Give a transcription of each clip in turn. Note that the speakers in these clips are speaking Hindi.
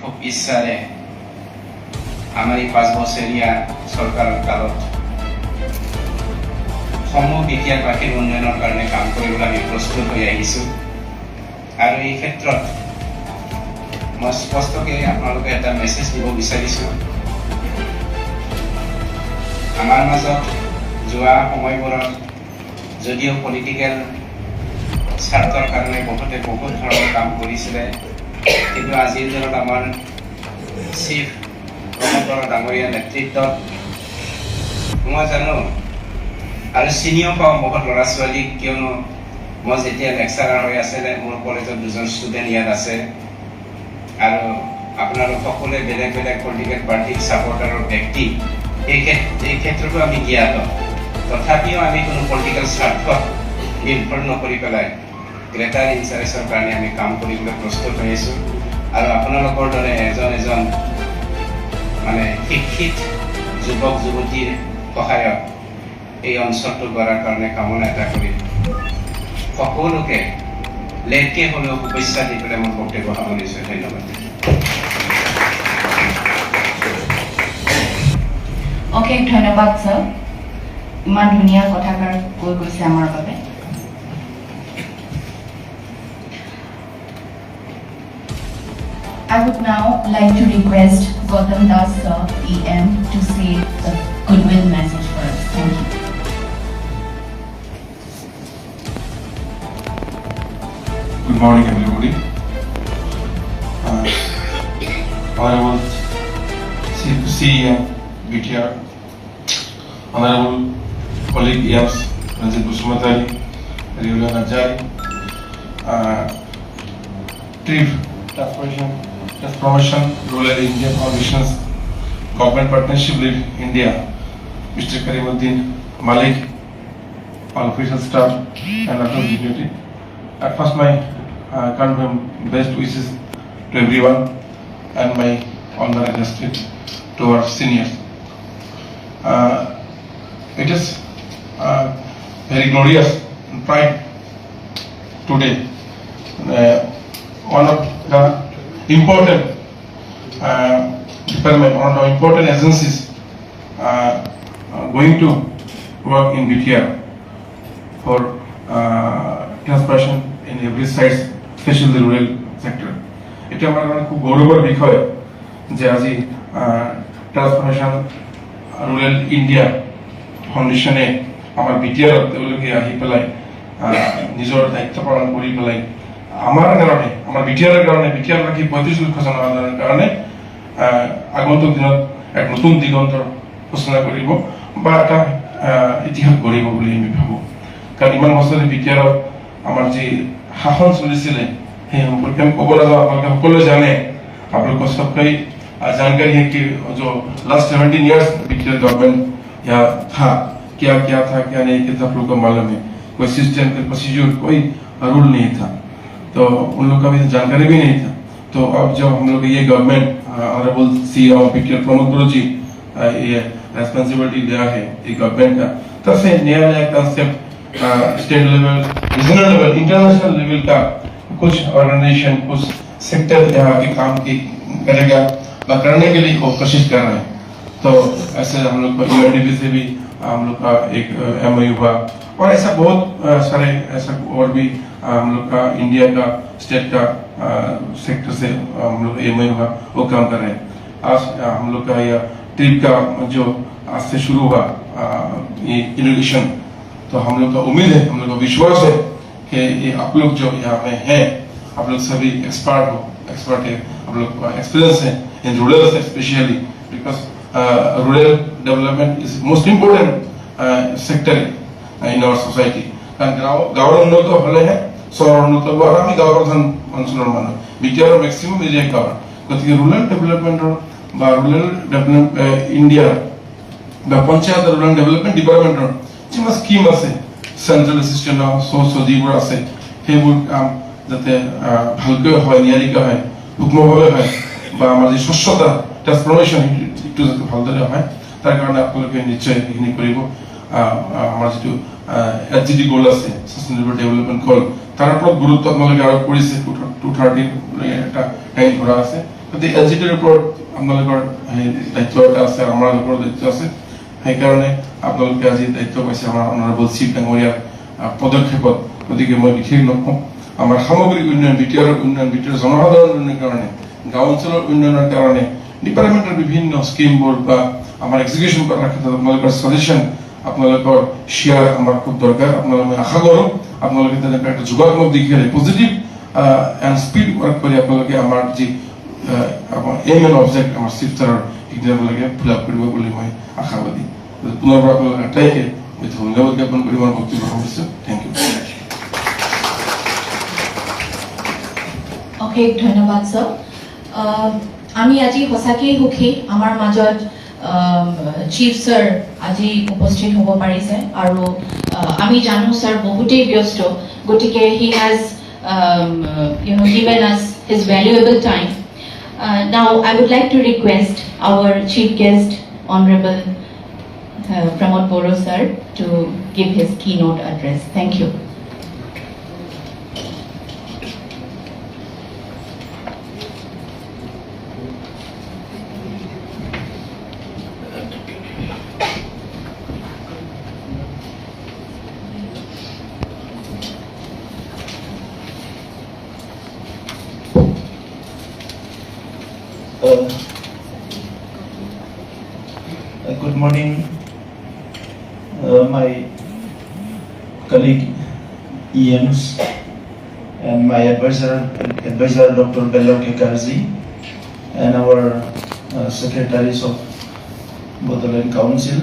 খুব ইচ্ছাৰে আমাৰ এই 5 বছৰীয়া চৰকাৰৰ কালত সমূহ বিদ্যাৰ্থীৰ উন্নয়নৰ কাৰণে কাম কৰিবলৈ আমি প্ৰস্তুত হৈ আহিছোঁ আৰু এই ক্ষেত্ৰত মই স্পষ্টকৈ আপোনালোকে এটা মেছেজ দিব বিচাৰিছোঁ। আমাৰ মাজত যোৱা সময়বোৰত যদিও পলিটিকেল স্বাৰ্থৰ কাৰণে বহুতে বহুত ধৰণৰ কাম কৰিছিলে, কিন্তু আজিৰ দিনত আমাৰ চিফ প্ৰমোদৰ ডাঙৰীয়া নেতৃত্বত মই জানো আৰু চিনিও পাওঁ বহুত ল'ৰা ছোৱালীক, কিয়নো মই যেতিয়া লেকচাৰাৰ হৈ আছিলে মোৰ কলেজত 2জন ষ্টুডেণ্ট ইয়াত আছে আৰু আপোনালোক সকলোৱে বেলেগ বেলেগ পলিটিকেল পাৰ্টিৰ ছাপৰ্টাৰৰ ব্যক্তি, এই ক্ষেত্ৰতো আমি জ্ঞাত। তথাপিও আমি কোনো পলিটিকেল স্বাৰ্থত নিৰ্ভৰ নকৰি পেলাই গ্ৰেটাৰ ইনচাৰেছৰ কাৰণে আমি কাম কৰিবলৈ প্ৰস্তুত হৈ আছোঁ আৰু আপোনালোকৰ দৰে এজন মানে শিক্ষিত যুৱক যুৱতীৰ সহায়ত এই অঞ্চলটো গঢ়াৰ কাৰণে কামনা এটা কৰি সকলোকে লেটকে হ'লেও শুভেচ্ছা দি পেলাই মোৰ বক্তব্য সামৰিছোঁ। ধন্যবাদ। অশেষ ধন্যবাদ ছাৰ, ইমান ধুনীয়া কথাষাৰ কৈ গৈছে আমাৰ বাবে। I would now like to request Gautam Das sir, EM, to say a goodwill message for us. Thank you. Good morning, everybody. Honorable CEM, BTR, Honorable colleague EMs, Ranjit Busmatari, Riula Najari, Chief Transformation Rural Indian Foundation's Government Partnership Lead India, Mr. Karimuddin Malik, all official staff and other dignity. At first, my convey best wishes to everyone and my honor adjusted to our seniors. It is very glorious and pride today. One of the important department, one of the important agencies going to work in BTR for transformation in every side, especially the rural sector. এটা আমার কারণে খুব গৌরবের বিষয় যে আজি ট্রান্সফরমেশন রুরাল ইন্ডিয়া ফাউন্ডেশনে আমার বিটিআর তেওঁলোকে আহি পেলাই নিজৰ দায়িত্ব পালন কৰি পেলাই আমাৰ কাৰণে, আমাৰ বিটিআৰৰ কাৰণে, বিটিআৰ বাকী 35 লক্ষ জনসাধাৰণৰ কাৰণে আগন্তুক দিনত এক নতুন দিগন্তৰ সূচনা কৰিব বা এটা ইতিহাস গঢ়িব বুলি আমি ভাবোঁ। কাৰণ ইমান বছৰে বিটিআৰৰ আমার যে শাসন চলিছিলে সেই সম্পর্কে আমি ক'ব নাযাওঁ, আপোনালোকে সকলোৱে জানে। আপোনালোকৰ सबकी जानकारी है कि जो लास्ट 17 years बीटीआर गवर्नमेंट यहाँ था, क्या क्या था क्या नहीं किया था, आप लोग को मालूम है। कोई सिस्टम, कोई प्रोसीजर, कोई रूल नहीं था, तो उन लोग का भी जानकारी भी नहीं था। तो अब जब हम लोग ये government honourable CM BTR Pramod गुरु जी ये रेस्पॉन्सिबिलिटी लिया है ये गवर्नमेंट का, तब से नया नया concept state level, regional level, international level का कुछ ऑर्गेनाइजेशन, कुछ सेक्टर यहाँ के काम की करेगा व करने के लिए कोशिश कर रहे हैं। तो ऐसे हम लोग का यूएनडीपी से भी हम लोग का एक एमओयू हुआ और ऐसा बहुत सारे ऐसा और भी हम लोग का इंडिया का स्टेट का सेक्टर से हम लोग एमओयू हुआ, वो काम कर रहे हैं। आज हम लोग का यह ट्रिप का जो आज से शुरू हुआ ये इनोवेशन, तो हम लोग का उम्मीद है, हम लोग का विश्वास है कि ये आप लोग जो यहाँ में हैं, आप लोग सभी एक्सपर्ट है, आप लोग का एक्सपीरियंस है in rural specially, because rural development is most important sector in our society. कारण गाँव उन्নত हले शहर उन्নত और आम गाँव प्रधान अंचल मानु बीटीआर मैक्सिमाम एरिया गाँव, गति रूरल डेवलपमेंटर rural development India panchayat rural development डिपार्टमेंटर যিমান স্কিম আছে সেন্ট্রাল অ্যাসিস্ট্যান্ট সোর্স যিবোৰ আছে সেইবোৰ কাম যাতে ভালকৈ হয়, নিয়াৰিকৈ হয়, সূক্ষ্মভাৱে হয় বা আমাৰ যে স্বচ্ছতা ট্ৰান্সফৰমেশ্যন সেইটো যাতে ভালদৰে হয় তাৰ কাৰণে আপোনালোকে নিশ্চয় এইখিনি কৰিব। আমাৰ যিটো এছজিডি গ'ল আছে সাস্টেইনেবল ডেভেলপমেণ্ট গ'ল তাৰ ওপৰত গুৰুত্ব আপোনালোকে আৰোপ কৰিছে। 2030 এটা টাইম ধৰা আছে। গতিকে এলজিটিৰ ওপৰত আপোনালোকৰ দায়িত্ব এটা আছে, আমাৰ ওপৰত দায়িত্ব আছে। সেইকাৰণে আপোনালোকে আজি দায়িত্ব পাইছে আমাৰ অনাৰেবল চিফ ডাঙৰীয়াৰ পদক্ষেপত। গতিকে মই বিশেষ নকওঁ, আমাৰ সামগ্ৰিক উন্নয়ন, বিটিআৰৰ উন্নয়ন, বিটিআৰ জনসাধাৰণৰ উন্নয়নৰ কাৰণে, গাঁও অঞ্চলৰ উন্নয়নৰ কাৰণে ডিপাৰ্টমেণ্টৰ বিভিন্ন স্কিমবোৰ বা আমাৰ এক্সিকিউশ্যন কৰাৰ ক্ষেত্ৰত আপোনালোকৰ ছাজেশ্যন, আপোনালোকৰ শ্বেয়াৰ আমাৰ খুব দৰকাৰ। আপোনালোকে মই আশা কৰোঁ আপোনালোকে তেনেকুৱা একটা যোগাত্মক দিশেৰে পজিটিভ এণ্ড স্পীড ৱৰ্ক কৰি আপোনালোকে আমাৰ যি আমাৰ এইম এণ্ড অবজেক্ট আমাৰ চিফ ছাৰৰ সেইখিনি আপোনালোকে ফিল আপ কৰিব বুলি মই আশাবাদী। পুনৰবাৰ আপোনালোকে আটাইকে ধন্যবাদ জ্ঞাপন কৰি মই বক্তব্য সামৰিছোঁ। Thank you. অশেষ ধন্যবাদ স্যার। আমি আজি সঁচাকেই সুখী আমাৰ মাজত চিফ স্যার আজি উপস্থিত হ'ব পাৰিছে আৰু আমি জানো স্যার বহুতেই ব্যস্ত, গতিকে he has given us his valuable time. Now I would like to request our chief guest, Honorable Pramod Boro sir, to give his keynote address. Thank you. Good morning, my colleague EMs and my advisor Dr. Bello Kekarzi, and our secretaries of Bodoland Council,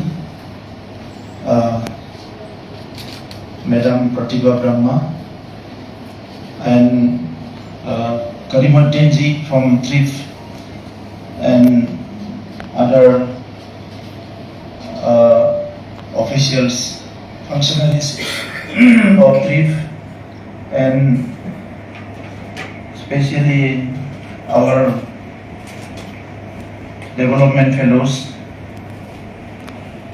Madam Pratibha Brahma and Karimuddin ji from TRIF, and other officials, functionaries of TRIF, and especially our development fellows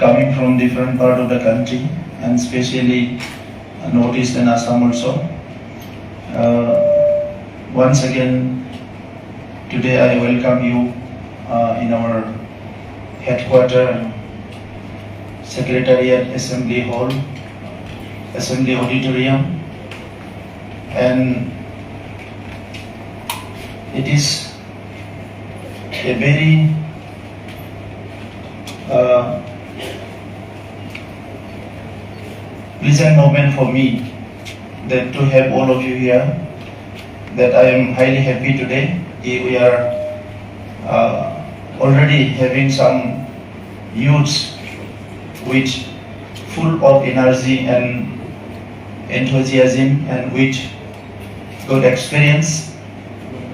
coming from different part of the country, and especially Northeast and Assam also. Once again, today I welcome you in our headquarters, Secretariat, Assembly Hall, Assembly Auditorium, and it is a very pleasant moment for me that to have all of you here, that I am highly happy today. We are already having some youths which full of energy and enthusiasm and with good experience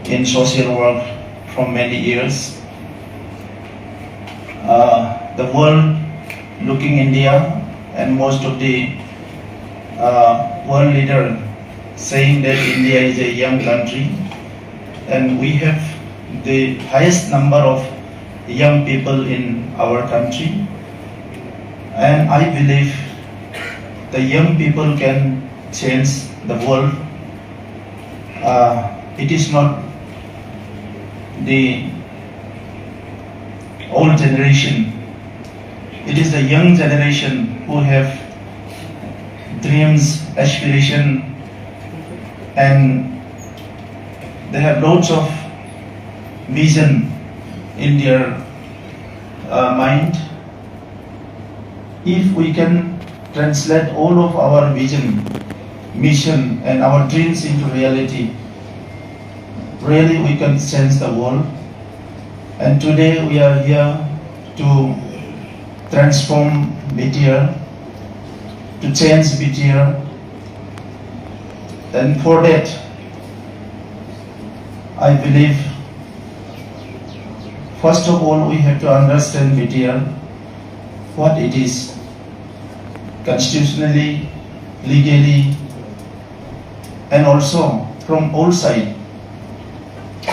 in social work from many years. The world looking India, and most of the world leader saying that India is a young country, and we have the highest number of young people in our country, and I believe the young people can change the world. It is not the old generation, it is the young generation who have dreams, aspiration, and they have lots of vision in their mind. If we can translate all of our vision, mission, and our dreams into reality, really we can change the world. And today we are here to transform BTR, to change BTR, and for that I believe first of all we have to understand BTR, what it is constitutionally, legally, and also from all sides.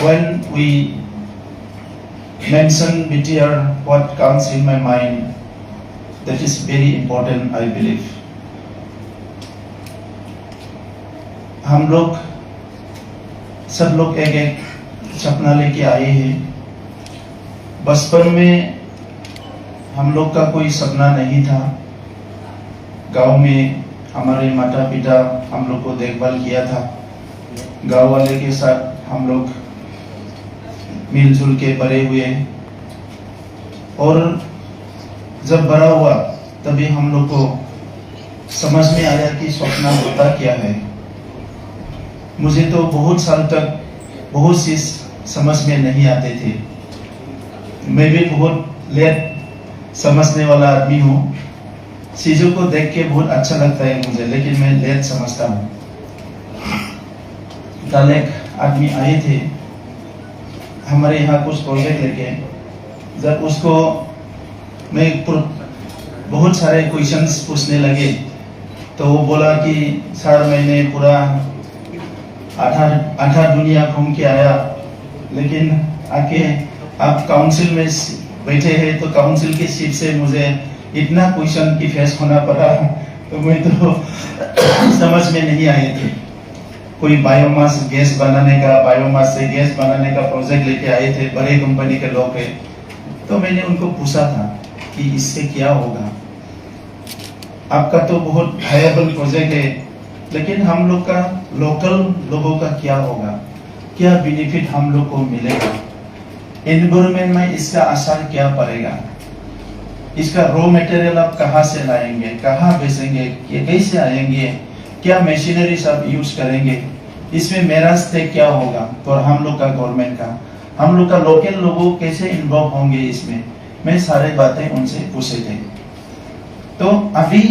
When we mention BTR, what comes in my mind, that is very important, I believe. हम लोग सब लोग एक एक सपना लेके आए हैं। बचपन में हम लोग का कोई सपना नहीं था। गांव में हमारे माता पिता हम लोग को देखभाल किया था। गांव वाले के साथ हम लोग मिलजुल के बड़े हुए, और जब बड़ा हुआ तभी हम लोग को समझ में आया कि सपना होता क्या है। मुझे तो बहुत साल तक बहुत चीज समझ में नहीं आते थे। मैं भी बहुत लेट समझने वाला आदमी हूँ। चीजों को देख के बहुत अच्छा लगता है मुझे, लेकिन मैं लेट समझता हूँ। कल एक आदमी आए थे हमारे यहाँ कुछ प्रोजेक्ट लेके। जब उसको मैं बहुत सारे क्वेश्चंस पूछने लगे तो वो बोला कि सर मैंने पूरा आधा दुनिया घूम के आया, लेकिन आके आप काउंसिल में बैठे हैं तो काउंसिल की सीट से मुझे इतना क्वेश्चन की फेस होना पड़ा, तो मैं तो समझ में नहीं आए थे। कोई बायोमास गैस बनाने का, बायोमास से गैस बनाने का प्रोजेक्ट लेके आए थे, बड़े कंपनी के लोग हैं। तो मैंने उनको पूछा था कि इससे क्या होगा, आपका तो बहुत वायबल प्रोजेक्ट है, लेकिन हम लोग का लोकल लोगों का क्या होगा, क्या बेनिफिट हम लोग को मिलेगा, एनवायरमेंट में इसका असर क्या पड़ेगा, इसका रॉ मटेरियल आप कहाँ से लाएंगे, कहाँ बेचेंगे, कैसे आएंगे, क्या मशीनरी सब यूज करेंगे, इसमें मेरा स्टेक क्या होगा, और हम लोग का गवर्नमेंट का, हम लोग का लोकल लोगों कैसे इन्वॉल्व होंगे इसमें। मैं सारे बातें उनसे पूछे थे। तो अभी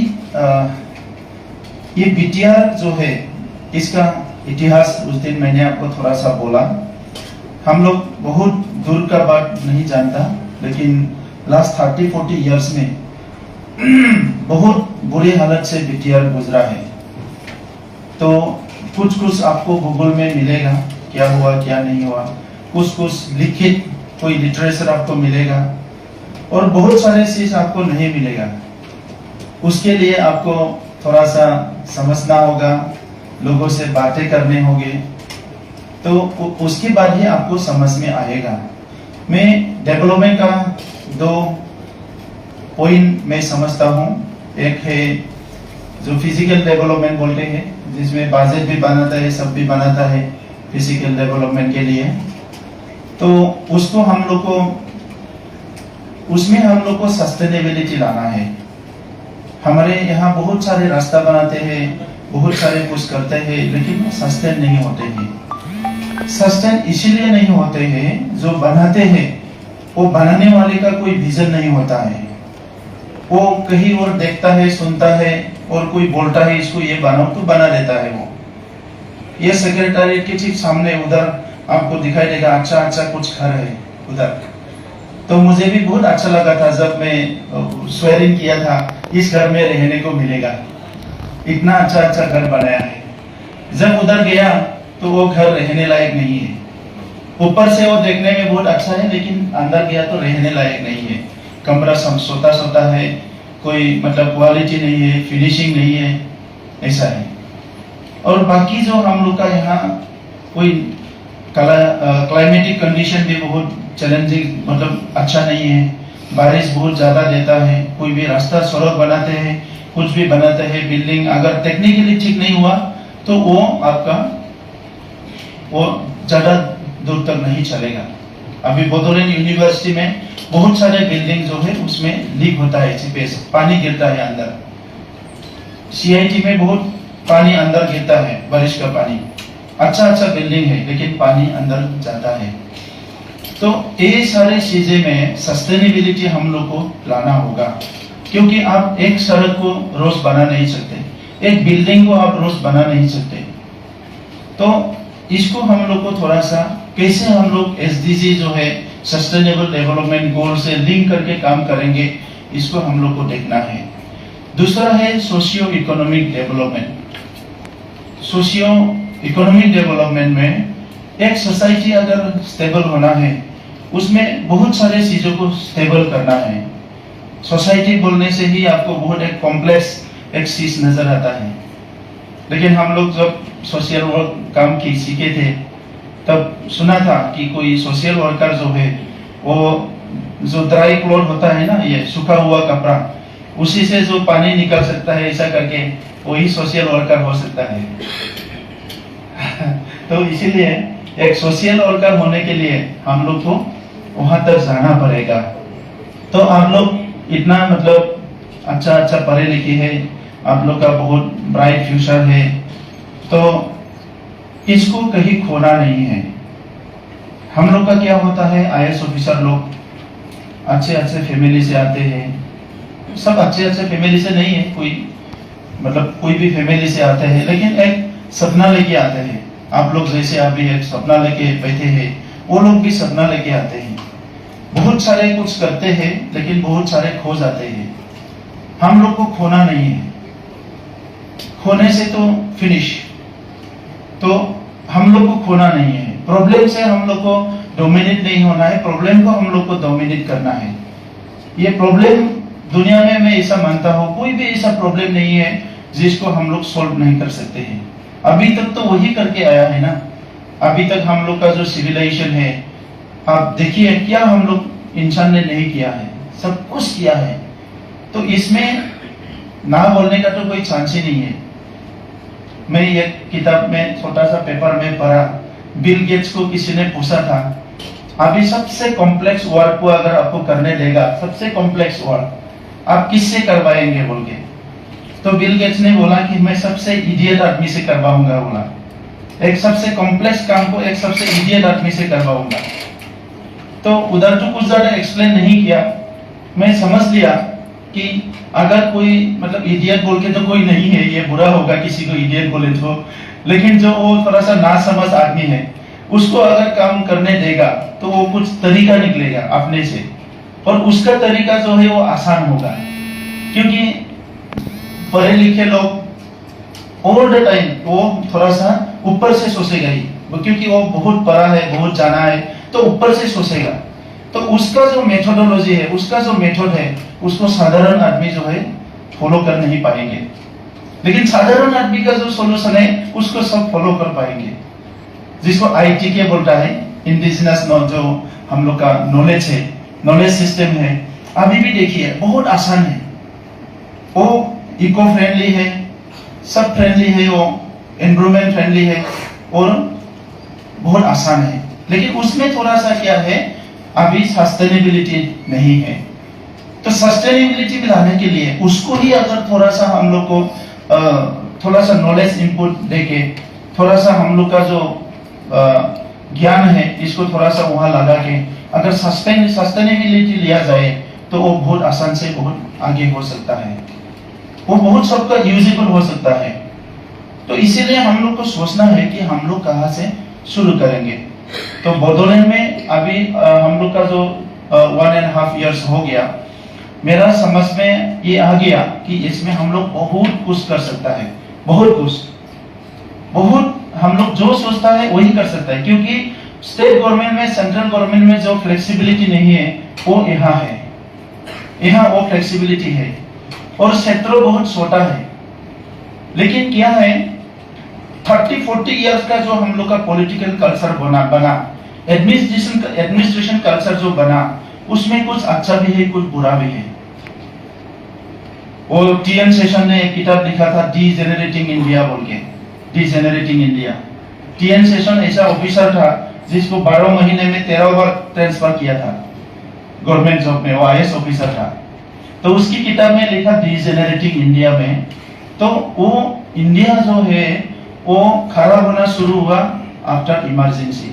ये बीटीआर जो है इसका इतिहास उस दिन मैंने आपको थोड़ा सा बोला। हम लोग बहुत दूर का बात नहीं जानता, लेकिन लास्ट 30-40 इयर्स में बहुत बुरी हालत से बीटीआर गुजरा है। तो कुछ आपको गूगल में मिलेगा क्या हुआ क्या नहीं हुआ, कुछ लिखित कोई लिटरेचर आपको मिलेगा, और बहुत सारे चीज आपको नहीं मिलेगा। उसके लिए आपको थोड़ा सा समझना होगा, लोगों से बातें करने होंगे, तो उसके बाद ही आपको समझ में आएगा। मैं डेवलपमेंट का 2 पॉइंट मैं समझता हूँ। एक है जो फिजिकल डेवलपमेंट बोलते हैं, जिसमें बजट भी बनाता है, सब भी बनाता है फिजिकल डेवलपमेंट के लिए। तो उसको हम लोग को, उसमें हम लोग को सस्टेनेबिलिटी लाना है। हमारे यहाँ बहुत सारे रास्ता बनाते हैं, बहुत सारे कुछ करते हैं, लेकिन वो सस्टेन नहीं होते हैं। सस्टेन इसीलिए नहीं होते हैं, जो बनाते हैं वो बनाने वाले का कोई विजन नहीं होता है। वो कहीं और देखता है, सुनता है, और कोई बोलता है इसको ये बनाओ तो बना देता है। वो ये सेक्रेटरीट के ठीक सामने उधर आपको दिखाई देगा अच्छा कुछ घर है उधर। तो मुझे भी बहुत अच्छा लगा था जब मैं स्वेरिंग किया था, इस घर में रहने को मिलेगा, इतना अच्छा घर बनाया है। जब उधर गया तो वो घर रहने लायक नहीं है। ऊपर से वो देखने में बहुत अच्छा है, लेकिन अंदर गया तो रहने लायक नहीं है। कमरा सोता है, कोई मतलब क्वालिटी नहीं है, फिनिशिंग नहीं है, ऐसा है। और बाकी जो हम लोग का यहाँ कोई क्लाइमेटिक कंडीशन भी बहुत चैलेंजिंग, मतलब अच्छा नहीं है। बारिश बहुत ज्यादा देता है। कोई भी रास्ता सड़क बनाते हैं, कुछ भी बनाते हैं, बिल्डिंग अगर टेक्निकली ठीक नहीं हुआ तो वो आपका वो ज्यादा दूर तक नहीं चलेगा। अभी बोडोलैंड यूनिवर्सिटी में बहुत सारे बिल्डिंग जो है उसमें लीक होता है, सीपेज पानी गिरता है अंदर। सीआईटी में बहुत पानी अंदर गिरता है, बारिश का पानी। अच्छा बिल्डिंग है, लेकिन पानी अंदर जाता है। तो ये सारे चीजें में सस्टेनेबिलिटी हम लोग को लाना होगा, क्योंकि आप एक सड़क को रोज बना नहीं सकते, एक बिल्डिंग को आप रोज बना नहीं सकते। तो इसको हम लोग को थोड़ा सा कैसे हम लोग एसडीजी जो है सस्टेनेबल डेवलपमेंट गोल से लिंक करके काम करेंगे, इसको हम लोग को देखना है। दूसरा है socio economic development. Socio economic development में एक सोसाइटी अगर स्टेबल होना है, उसमें बहुत सारे चीजों को स्टेबल करना है। सोसाइटी बोलने से ही आपको बहुत एक कॉम्प्लेक्स एक चीज नजर आता है, लेकिन हम लोग जब सोशल वर्क काम की सीखे थे तब सुना था कि कोई सोशल वर्कर जो है वो जो ड्राई क्लॉथ होता है ना, ये सूखा हुआ कपड़ा, उसी से जो पानी निकल सकता है ऐसा करके वही सोशल वर्कर हो सकता है। तो इसीलिए एक सोशल वर्कर होने के लिए हम लोग को वहां तक जाना पड़ेगा। तो आप लोग इतना मतलब अच्छा पढ़े लिखे हैं, आप लोग का बहुत ब्राइट फ्यूचर है, तो इसको कहीं खोना नहीं है। हम लोग का क्या होता है, आईएएस ऑफिसर लोग अच्छे फैमिली से आते हैं, सब अच्छे फैमिली से नहीं है, कोई मतलब कोई भी फैमिली से आते हैं, लेकिन एक सपना लेके आते हैं। आप लोग जैसे अभी एक सपना लेके बैठे हैं, वो लोग भी सपना लेके आते हैं। बहुत सारे कुछ करते हैं लेकिन बहुत सारे खो जाते हैं। हम लोग को खोना नहीं है, खोने से तो फिनिश। तो हम लोग को खोना नहीं है, प्रॉब्लम से हम लोग को डोमिनेट नहीं होना है, प्रॉब्लम को हम लोग को डोमिनेट करना है। ये प्रॉब्लम दुनिया में मैं ऐसा मानता हूँ, कोई भी ऐसा प्रॉब्लम नहीं है जिसको हम लोग सॉल्व नहीं कर सकते हैं। अभी तक तो वही करके आया है ना। अभी तक हम लोग का जो सिविलाइजेशन है, आप देखिए क्या हम लोग इंसान ने नहीं किया है, सब कुछ किया है। तो इसमें ना बोलने का तो कोई चांस ही नहीं है। मैं एक किताब में छोटा सा पेपर में पढ़ा, बिल गेट्स को किसी ने पूछा था, अभी सबसे कॉम्प्लेक्स वर्क को अगर आपको करने देगा, सबसे कॉम्प्लेक्स वर्क आप किससे करवाएंगे बोल के। तो बिल गेट्स ने बोला कि मैं सबसे इडियट आदमी से करवाऊंगा। बोला एक सबसे कॉम्प्लेक्स काम को एक सबसे इडियट आदमी से करवाऊंगा। तो उधर तो कुछ ज्यादा एक्सप्लेन नहीं किया, मैं समझ लिया कि अगर कोई मतलब इडियट बोल के तो कोई नहीं है, ये बुरा होगा किसी को इडियट बोले तो, लेकिन जो वो थोड़ा सा ना समझ आदमी है उसको अगर काम करने देगा तो वो कुछ तरीका निकलेगा अपने से, और उसका तरीका जो है वो आसान होगा। क्योंकि पढ़े लिखे लोग ऑल द टाइम वो थोड़ा सा ऊपर से सोचेगा ही, क्योंकि वो बहुत पढ़ा है, बहुत जाना है, तो ऊपर से सोचेगा। तो उसका जो मेथोडोलॉजी है, उसका जो मेथड है, उसको साधारण आदमी जो है फॉलो कर नहीं पाएंगे। लेकिन साधारण आदमी का जो सॉल्यूशन है उसको सब फॉलो कर पाएंगे, जिसको ITK बोलता है, इंडिजिनस नॉलेज, जो हम लोग का नॉलेज है, नॉलेज सिस्टम है। अभी भी देखिए बहुत आसान है, वो इको फ्रेंडली है, सब फ्रेंडली है, वो एनवायरमेंट फ्रेंडली है और बहुत आसान है। लेकिन उसमें थोड़ा सा क्या है, अभी सस्टेनेबिलिटी नहीं है। तो सस्टेनेबिलिटी लाने के लिए उसको ही अगर थोड़ा सा हम लोग को थोड़ा सा नॉलेज इनपुट देके, थोड़ा सा हम लोग का जो ज्ञान है इसको थोड़ा सा वहां लगा के अगर सस्टेनेबिलिटी लिया जाए तो वो बहुत आसान से बहुत आगे हो सकता है, वो बहुत सबका यूजेबल हो सकता है। तो इसीलिए हम लोग को सोचना है कि हम लोग कहाँ से शुरू करेंगे। तो बोडोलैंड में अभी हम लोग का जो 1.5 years हो गया, मेरा समझ में ये आ गया कि इसमें हम लोग बहुत कुछ कर सकता है, बहुत कुछ, बहुत हम लोग जो सोचता है वही कर सकता है। क्योंकि स्टेट गवर्नमेंट में, सेंट्रल गवर्नमेंट में जो फ्लेक्सिबिलिटी नहीं है वो यहाँ है, यहाँ वो फ्लेक्सिबिलिटी है, और क्षेत्र बहुत छोटा है। लेकिन क्या है, 30-40 years का जो हम लोग का पॉलिटिकल कल्चर बना एडमिनिस्ट्रेशन कल्चर जो बना, उसमें कुछ अच्छा भी है, कुछ बुरा भी है। वो TN सेशन ने एक किताब लिखा था, डीजेनरेटिंग इंडिया बोल के, डीजेनरेटिंग इंडिया। TN सेशन ऐसा ऑफिसर था जिसको 12 महीने में 13 बार ट्रांसफर किया था गवर्नमेंट जॉब में, वो IAS ऑफिसर था। तो उसकी किताब में लिखा डीजेनरेटिंग इंडिया में, तो वो इंडिया जो है वो खराब होना शुरू हुआ आफ्टर इमरजेंसी।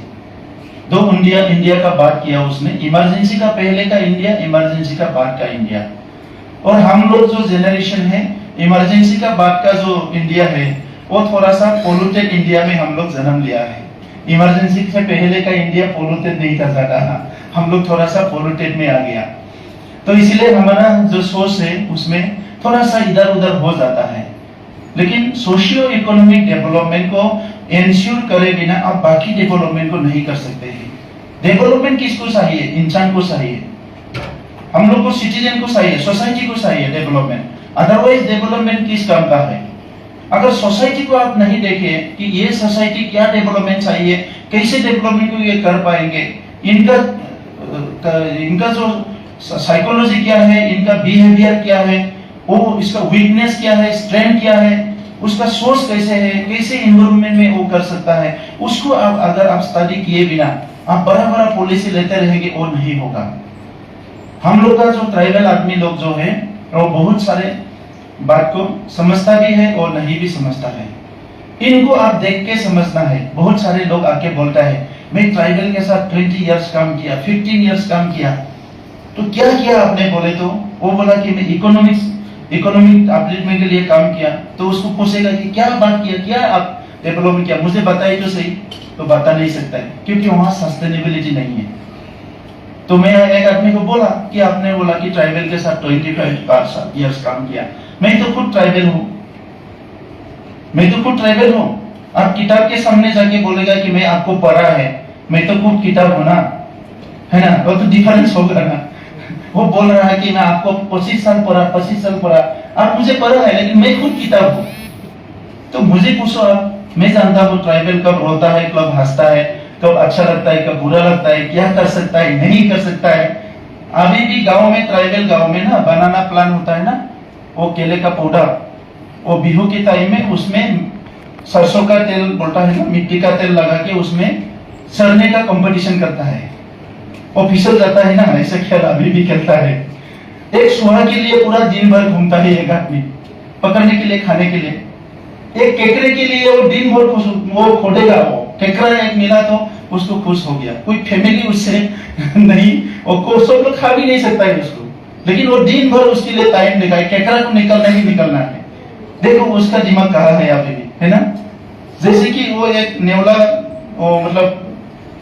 दो इंडिया का बात किया उसने, इमरजेंसी का पहले का इंडिया, इमरजेंसी का बाद का इंडिया। और हम लोग जो जेनरेशन है, इमरजेंसी का बाद का जो इंडिया है वो थोड़ा सा पोल्यूटेड इंडिया में हम लोग जन्म लिया है। इमरजेंसी से पहले का इंडिया पोल्यूटेड नहीं था ज्यादा, हम लोग थोड़ा सा पोल्यूटेड में आ गया। तो इसलिए हमारा जो सोच है उसमें थोड़ा सा इधर उधर हो जाता है। लेकिन सोशियो इकोनॉमिक डेवलपमेंट को इंश्योर करे बिना आप बाकी डेवलपमेंट को नहीं कर सकते हैं। डेवलपमेंट किसको चाहिए? इंसान को चाहिए, हम लोग को, सिटीजन को चाहिए, सोसाइटी को चाहिए डेवलपमेंट। अदरवाइज डेवलपमेंट किस काम का है? अगर सोसाइटी को आप नहीं देखें कि ये सोसाइटी क्या डेवलपमेंट चाहिए, कैसे डेवलपमेंट को ये कर पाएंगे, इनका जो साइकोलॉजी क्या है, इनका बिहेवियर क्या है, वो इसका वीकनेस क्या है, स्ट्रेंथ क्या है, उसका सोर्स कैसे है, कैसे इन्वायरमेंट में वो कर सकता है, उसको आप अगर आप स्टडी किए बिना आप बड़ा बड़ा पॉलिसी लेते रहेंगे, वो नहीं होगा। हम लोग का जो ट्राइबल आदमी लोग जो है वो बहुत सारे बात को समझता भी है और नहीं भी समझता है। इनको आप देख के समझना है। बहुत सारे लोग आके बोलता है मैं ट्राइबल के साथ 20 इयर्स काम किया, 15 इयर्स काम किया, तो क्या किया आपने बोले तो वो बोला कि मैं इकोनॉमिक अपलिफ्टमेंट के लिए काम किया। तो उसको पूछेगा कि क्या बात किया, क्या आप डेवलपमेंट किया, मुझे बताइए तो सही, तो बता नहीं सकता है क्योंकि वहां सस्टेनेबिलिटी नहीं है। तो मैं एक आदमी को बोला कि आपने बोला कि ट्राइबल के साथ 25 इयर्स काम किया, मैं तो खुद ट्राइबल हूँ। आप किताब के सामने जाके बोलेगा कि मैं आपको पढ़ा है, मैं तो खुद किताब हूं ना, है ना, वो तो डिफरेंस होगा ना। वो बोल रहा है कि मैं आपको 25 साल पढ़ा, आप मुझे पढ़ा है लेकिन मैं खुद किताब हूँ। तो मुझे पूछो आप, मैं जानता हूँ ट्राइबल कब रोता है, कब हंसता है, कब अच्छा लगता है, कब बुरा लगता है, क्या कर सकता है, नहीं कर सकता है। अभी भी गांव में, ट्राइबल गांव में ना बनाना प्लान होता है ना, वो केले का पौधा, वो बिहू के टाइम में उसमें सरसों का तेल बोलता है ना, मिट्टी का तेल लगा के उसमें सड़ने का कंपटीशन करता है, वो फिसल जाता है ना, ऐसे खेल अभी भी खेलता है। एक सुहा के लिए पूरा दिन भर घूमता है एक आदमी, पकड़ने के लिए, खाने के लिए। एक केकरे के लिए वो दिन भर वो खोदेगा, वो केकरा एक मिला तो उसको खुश हो गया। कोई फैमिली उससे नहीं, वो सब लोग खा भी नहीं सकता है उसको, लेकिन वो दिन भर उसके लिए टाइम निकाले, केकरा को निकलना है। देखो उसका दिमाग कहाँ है अभी भी, है ना। जैसे कि वो एक नेवला, वो मतलब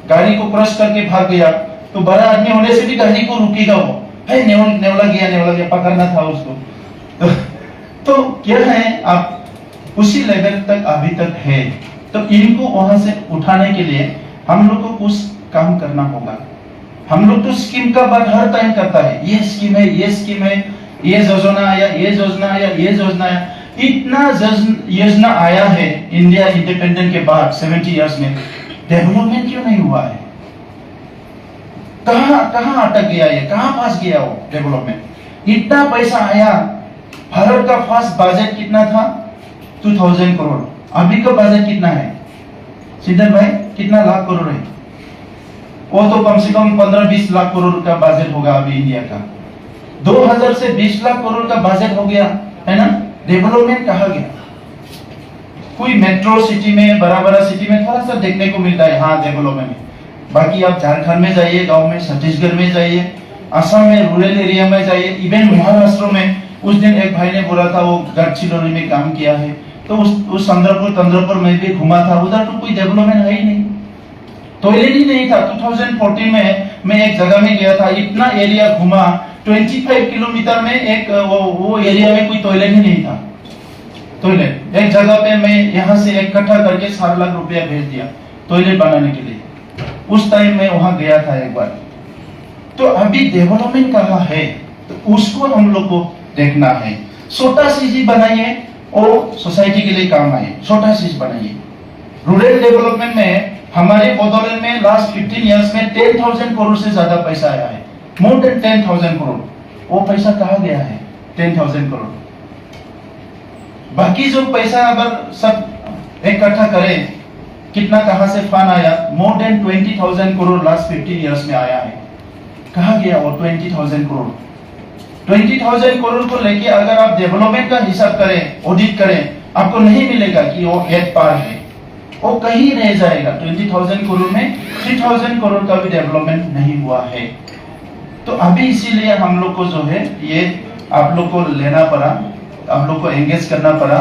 गाड़ी को क्रॉस करके भाग गया, तो बड़ा आदमी होने से भी गाड़ी को रुकेगा, वो है नेवला गया, पकड़ना था उसको। तो क्या है, आप उसी लेवल तक अभी तक है। तो इनको वहां से उठाने के लिए हम लोग को कुछ काम करना होगा। हम लोग तो स्कीम का बात हर टाइम करता है, ये स्कीम है, ये स्कीम है, ये योजना आया, ये योजना आया, ये योजना आया। इतना योजना आया है इंडिया इंडिपेंडेंट के बाद 70 इयर्स में, डेवलपमेंट क्यों नहीं हुआ है? कहां अटक गया ये, कहां फंस गया वो डेवलपमेंट? इतना पैसा आया, भारत का फर्स्ट बजट कितना था? 2000 करोड़। अभी का बजट कितना है सिद्धन भाई, कितना लाख करोड़ है? वो तो कम से कम 15-20 लाख करोड़ का बजट होगा अभी इंडिया का। 2000 से 20 लाख करोड़ का बजट हो गया, है ना। डेवलपमेंट कहाँ गया? कोई मेट्रो सिटी में, बड़ा सिटी में थोड़ा सा देखने को मिलता है, हाँ डेवलपमेंट है। बाकी आप झारखंड में जाइए, गांव में, छत्तीसगढ़ में जाइए, असम में रूरल एरिया में जाइए, इवन महाराष्ट्र में। उस दिन एक भाई ने बोला था वो गढ़चिरौली में काम किया है, तो उस चंद्रपुर में भी घुमा था, उधर तो कोई डेवलपमेंट है ही नहीं, टॉयलेट ही नहीं था। 2014 में मैं एक जगह में गया था, इतना एरिया घुमा, 25 किलोमीटर में एक वो एरिया में कोई टॉयलेट ही नहीं था। टॉयलेट एक जगह पे मैं यहाँ से इकट्ठा करके 7 लाख रुपया भेज दिया टॉयलेट बनाने के लिए। उस टाइम में वहां गया था एक बार। तो अभी डेवलपमेंट कहाँ है, तो उसको हम लोग को देखना है। छोटा चीज बनाइए और सोसाइटी के लिए काम आए, छोटा चीज बनाइए। रूरल डेवलपमेंट में हमारे बदौलत में लास्ट 15 इयर्स में 10,000 करोड़ से ज्यादा पैसा आया है, मोर देन 10,000 करोड़। वो पैसा कहाँ गया है? 10,000 करोड़। बाकी जो पैसा अगर सब इकट्ठा करें, कितना कहां से फंड आया? More than 20,000 crore last 15 years में आया है। कहां गया वो 20,000 करोड़? 20,000 करोड़ को लेके अगर आप डेवलपमेंट का हिसाब करें, ऑडिट करें, आपको नहीं मिलेगा कि वो एट पार है, वो कहीं रह जाएगा। 20,000 करोड़ में 3,000 करोड़ का भी डेवलपमेंट नहीं हुआ है। तो अभी इसीलिए हम लोग को जो है ये आप लोग को लेना पड़ा, आप लोग को एंगेज करना पड़ा।